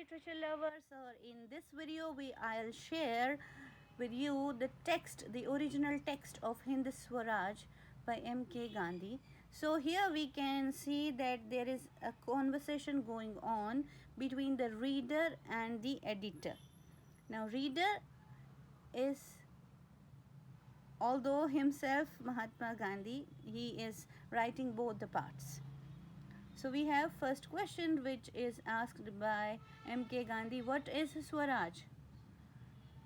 literature lovers. In this video, I'll share with you the original text of Hind Swaraj by M.K. Gandhi. So here we can see that there is a conversation going on between the reader and the editor. Now, reader is, although himself Mahatma Gandhi, he is writing both the parts. So we have first question, which is asked by M.K. Gandhi, what is Swaraj?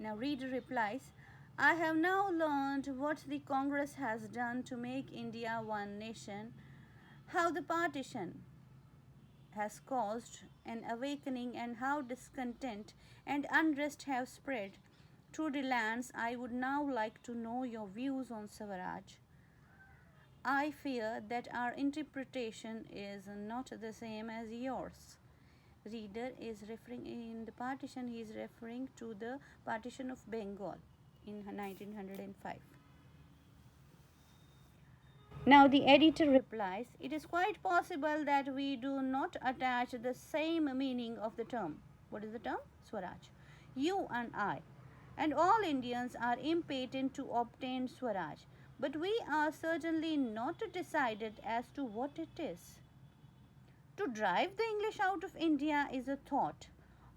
Now reader replies, I have now learned what the Congress has done to make India one nation, how the partition has caused an awakening, and how discontent and unrest have spread through the lands. I would now like to know your views on Swaraj. I fear that our interpretation is not the same as yours. Reader is referring, in the partition, he is referring to the partition of Bengal in 1905. Now the editor replies, it is quite possible that we do not attach the same meaning of the term. What is the term? Swaraj. You and I and all Indians are impatient to obtain Swaraj, but we are certainly not decided as to what it is. To drive the English out of India is a thought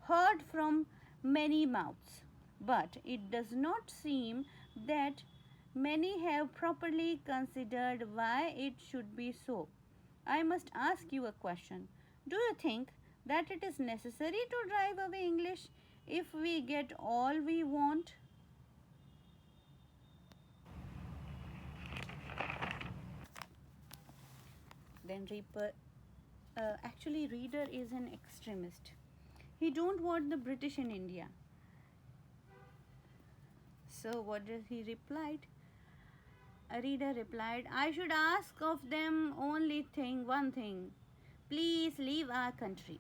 heard from many mouths, but it does not seem that many have properly considered why it should be so. I must ask you a question. Do you think that it is necessary to drive away English if we get all we want? Then actually reader is an extremist. He don't want the British in India. So what did he replied? A reader replied, I should ask of them only one thing. Please leave our country.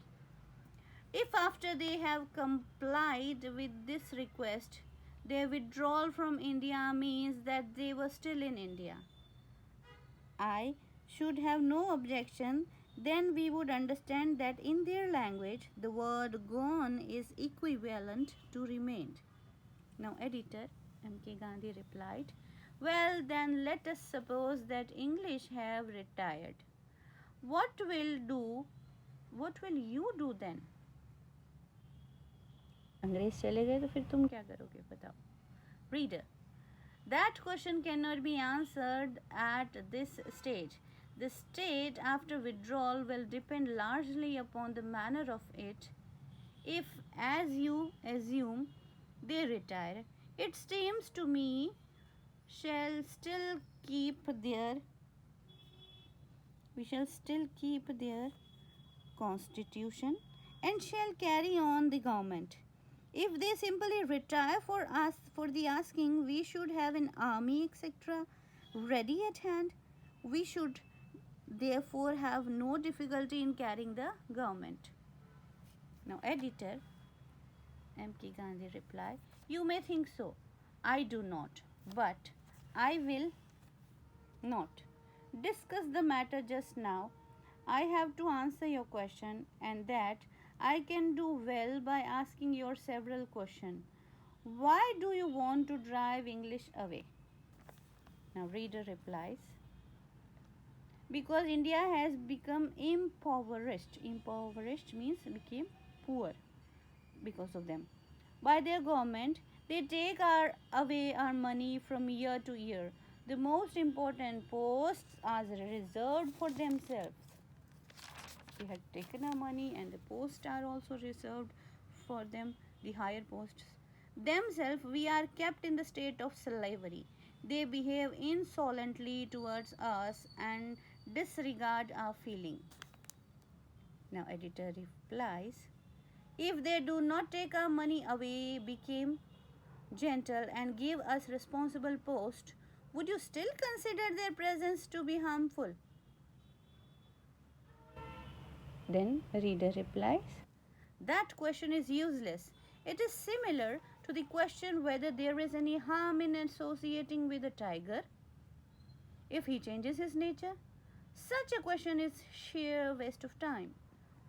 If after they have complied with this request, their withdrawal from India means that they were still in India, I should have no objection. Then we would understand that in their language the word gone is equivalent to remained. Now editor M.K. Gandhi replied, well then let us suppose that English have retired. What will you do then? अंग्रेज चले गए तो फिर तुम क्या करोगे बताओ. Reader, that question cannot be answered at this stage. The state after withdrawal will depend largely upon the manner of it. If, as you assume, they retire, it seems to me we shall still keep their constitution and shall carry on the government. If they simply retire for the asking, we should have an army, etc., ready at hand. We should therefore have no difficulty in carrying the government. Now editor M.K. Gandhi replied, you may think so. I do not, but I will not discuss the matter just now. I have to answer your question, and that I can do well by asking your several questions. Why do you want to drive English away? Now reader replies, because India has become impoverished. Impoverished means became poor because of them. By their government, they take away our money from year to year. The most important posts are reserved for themselves. They had taken our money, and the posts are also reserved for them, the higher posts. Themselves, we are kept in the state of slavery. They behave insolently towards us and disregard our feeling. Now editor replies, if they do not take our money away, become gentle, and give us responsible posts, would you still consider their presence to be harmful? Then reader replies, that question is useless. It is similar to the question whether there is any harm in associating with a tiger if he changes his nature. Such a question is sheer waste of time.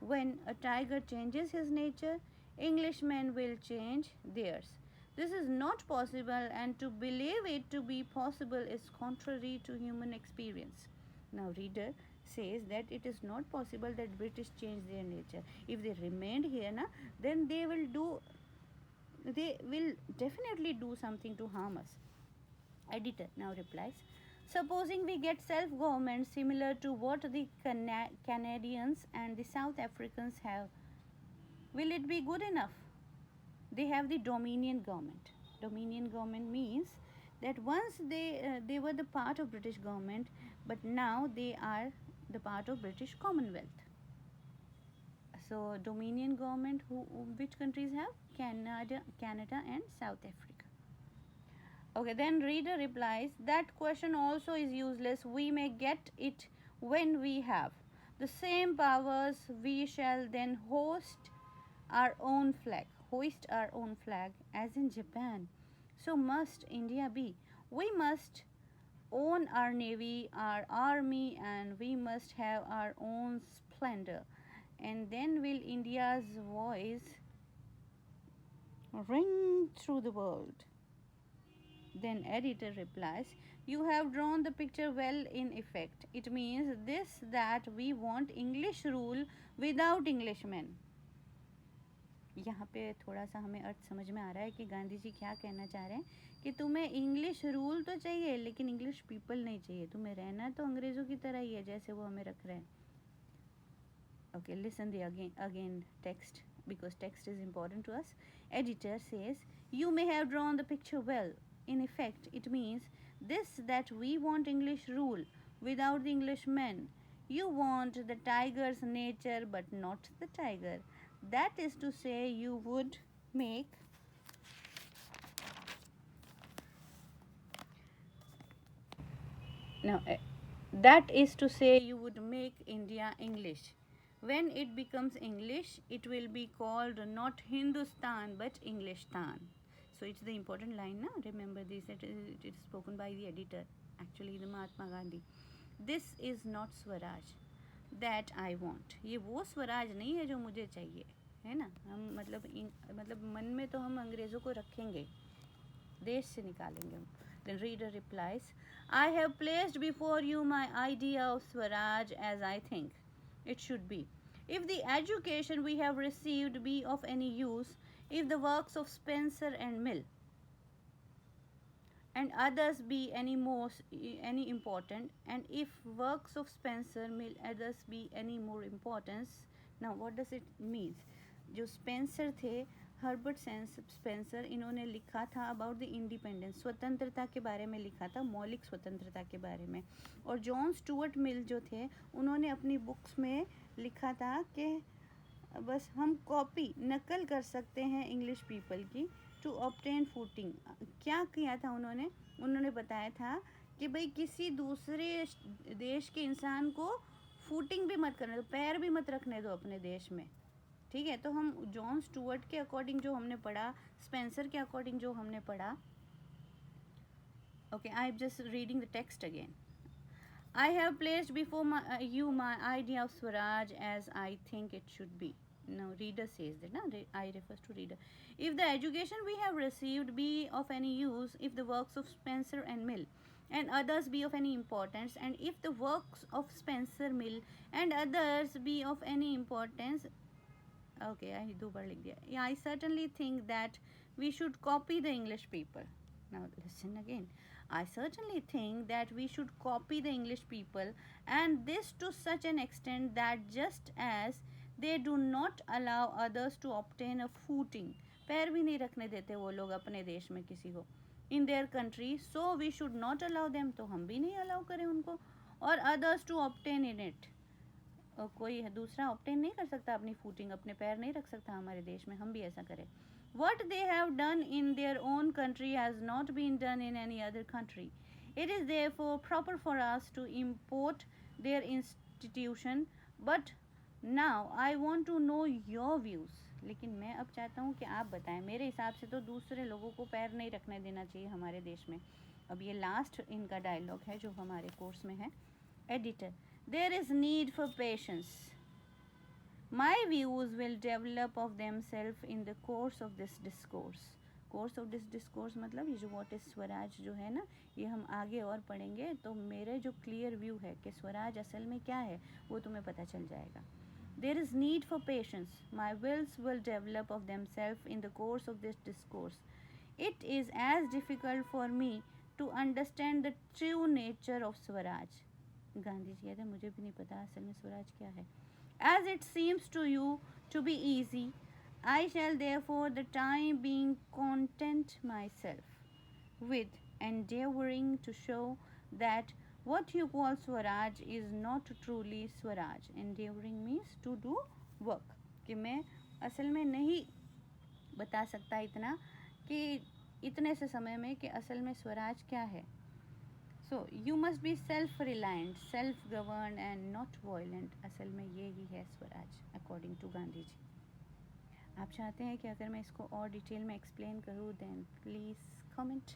When a tiger changes his nature, Englishmen will change theirs. This is not possible, and to believe it to be possible is contrary to human experience. Now, reader says that it is not possible that British change their nature. If they remained here, na, then they will definitely do something to harm us. Editor now replies, supposing we get self government similar to what the Canadians and the South Africans have, will it be good enough? They have the dominion government. Dominion government means that once they were the part of British government, but now they are the part of British Commonwealth. So dominion government, which countries have? Canada and South Africa. Okay, then reader replies, that question also is useless. We may get it when we have the same powers. We shall then hoist our own flag, as in Japan. So must India be. We must own our navy, our army, and we must have our own splendor. And then will India's voice ring through the world. Then editor replies, you have drawn the picture well. In effect, it means this, that we want English rule without Englishmen. यहाँ पे थोड़ा सा हमें अर्थ समझ में आ रहा है कि गांधी जी क्या कहना चाह रहे हैं कि तुम्हें इंग्लिश रूल तो चाहिए लेकिन इंग्लिश पीपल नहीं चाहिए. तुम्हें रहना तो अंग्रेज़ों की तरह ही है जैसे वो हमें रख रहे हैं. Okay, listen the again text, because text is important to us. Editor says, you may have drawn the picture well. In effect, it means this, that we want English rule without the Englishmen. You want the tiger's nature but not the tiger. That is to say, you would make now that is to say you would make India English. When it becomes English, it will be called not Hindustan but Englistan. So it's the important line now. Remember this, it is spoken by the editor, actually the Mahatma Gandhi. This is not Swaraj that I want. ये वो स्वराज नहीं है जो मुझे चाहिए, है ना. हम मतलब मन में तो हम अंग्रेज़ों को रखेंगे, देश से निकालेंगे हम. Then reader replies, I have placed before you my idea of Swaraj as I think it should be. If the education we have received be of any use, if the works of Spencer and Mill and others be any important, and if works of Spencer, Mill, others be any more importance. Now what does it mean? जो Spencer थे, Herbert Spencer, इन्होंने लिखा था about the independence, स्वतंत्रता के बारे में लिखा था, मौलिक स्वतंत्रता के बारे में. और जॉन स्टुअर्ट मिल जो थे, उन्होंने अपनी बुक्स में लिखा था कि बस हम कॉपी नकल कर सकते हैं इंग्लिश पीपल की टू ऑब्टेन फूटिंग. क्या किया था उन्होंने बताया था कि भाई किसी दूसरे देश के इंसान को फूटिंग भी मत करने दो, पैर भी मत रखने दो अपने देश में. ठीक है, तो हम जॉन स्टुअर्ट के अकॉर्डिंग जो हमने पढ़ा, स्पेंसर के अकॉर्डिंग जो हमने पढ़ा. Okay, I am just reading the text again. I have placed before you my idea of Swaraj as I think it should be. Now reader says that, I refers to reader. If the education we have received be of any use, if the works of Spencer and Mill and others be of any importance, and if the works of Spencer, Mill and others be of any importance, okay, I do bar likh diya. Yeah, I certainly think that we should copy the English people. Now listen again. I certainly think that we should copy the English people, and this to such an extent that just as they do not allow others to obtain a footing, पैर भी नहीं रखने देते वो लोग अपने देश में किसी को, in their country, so we should not allow them, तो हम भी नहीं अलाउ करें उनको, और others to obtain in it. और कोई दूसरा ऑब्टेन नहीं कर सकता अपनी फूटिंग, अपने पैर नहीं रख सकता हमारे देश में, हम भी ऐसा करें. What they have done in their own country has not been done in any other country. It is therefore proper for us to import their institution. But now I want to know your views. लेकिन मैं अब चाहता हूँ कि आप बताएं. मेरे हिसाब से तो दूसरे लोगों को पैर नहीं रखने देना चाहिए हमारे देश में. अब ये लास्ट इनका डायलॉग है जो हमारे कोर्स में है. Editor, there is need for patience. My views will develop of themselves in the course of this discourse. Course of this discourse मतलब ये जो व्हाट इज स्वराज जो है ना, ये हम आगे और पढ़ेंगे तो मेरे जो क्लियर व्यू है कि स्वराज असल में क्या है वो तुम्हें पता चल जाएगा. There is need for patience. My wills will develop of themselves in the course of this discourse. It is as difficult for me to understand the true nature of Swaraj. Gandhi ji कहते हैं मुझे भी नहीं पता असल में स्वराज क्या है. As it seems to you to be easy, I shall therefore the time being content myself with endeavoring to show that what you call Swaraj is not truly Swaraj. Endeavoring means to do work. कि मैं असल में नहीं बता सकता इतना कि इतने से समय में कि असल में स्वराज क्या है. So you must be self-reliant, self-governed and not violent. असल में ये ही है स्वराज अकॉर्डिंग टू गांधी जी. आप चाहते हैं कि अगर मैं इसको और डिटेल में एक्सप्लेन करूँ देन प्लीज़ कमेंट.